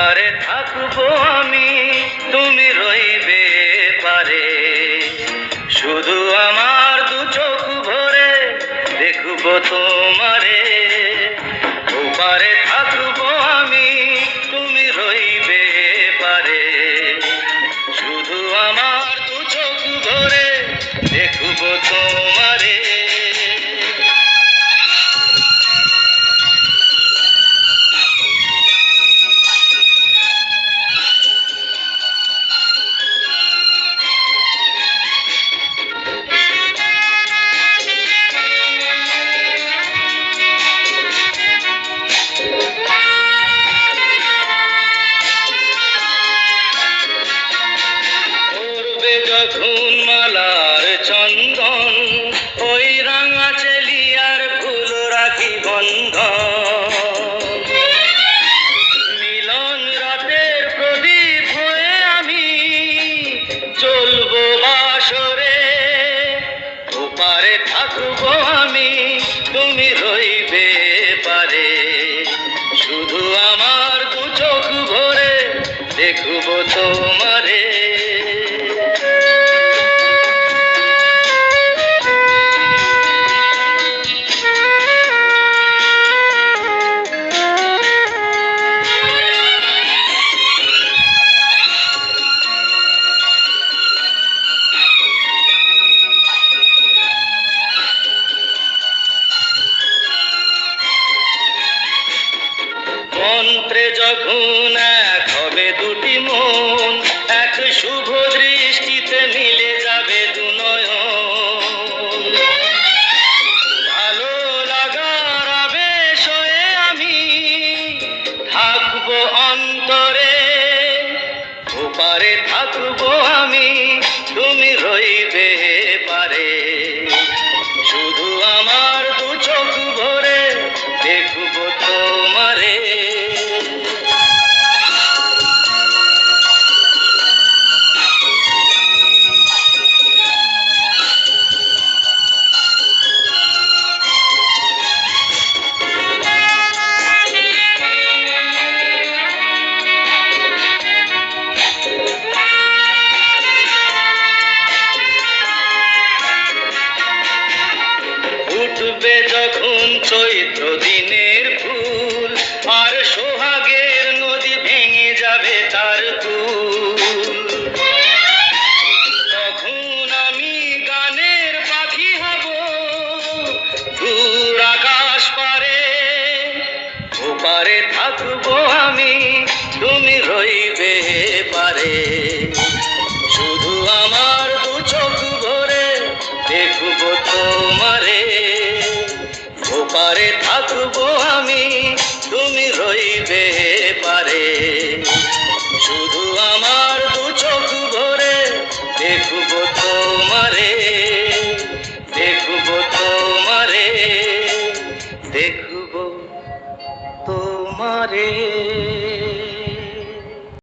ওপারে থাকবো আমি, তুমি রইবে পারে। শুধু আমার দু চোখ ভরে দেখবো তোমারে। ওপারে থাকবো আমি, তুমি রইবে পারে। শুধু আমার দু চোখ ভরে দেখবো তোমারে। যখন মালার চন্দন ওই রাঙা চেলিয়ার ফুল রাখি বন্ধন। মিলন রাতের প্রদীপ হয়ে আমি চলবো বাসরে। ওপারে থাকবো আমি, তুমি রইবে পারে। শুধু আমার দু চোখ ভরে দেখবো তোমারে। মন্ত্রে যখন এক হবে দুটি মন, এক শুভ দৃষ্টিতে মিলে যাবে দু নয়ন। ভালো লাগার আবেশ হয়ে আমি থাকবো অন্তরে। ওপারে থাকবো আমি, তুমি রইবে পারে। শুধু আমার দু চোখ ভরে দেখবো তোমারে। উঠবে যখন চৈত্র দিনের ফুল, আর সোহাগের নদী ভেঙে যাবে তার কুল। তখন আমি গানের পাখি হব দূর আকাশ পারে। ওপারে থাকবো আমি, তুমি রইবে পারে। শুধু আমার দু চোখ ভরে দেখবো তোমারে। ওপারে থাকবো আমি, তুমি রইবে পারে। শুধু আমার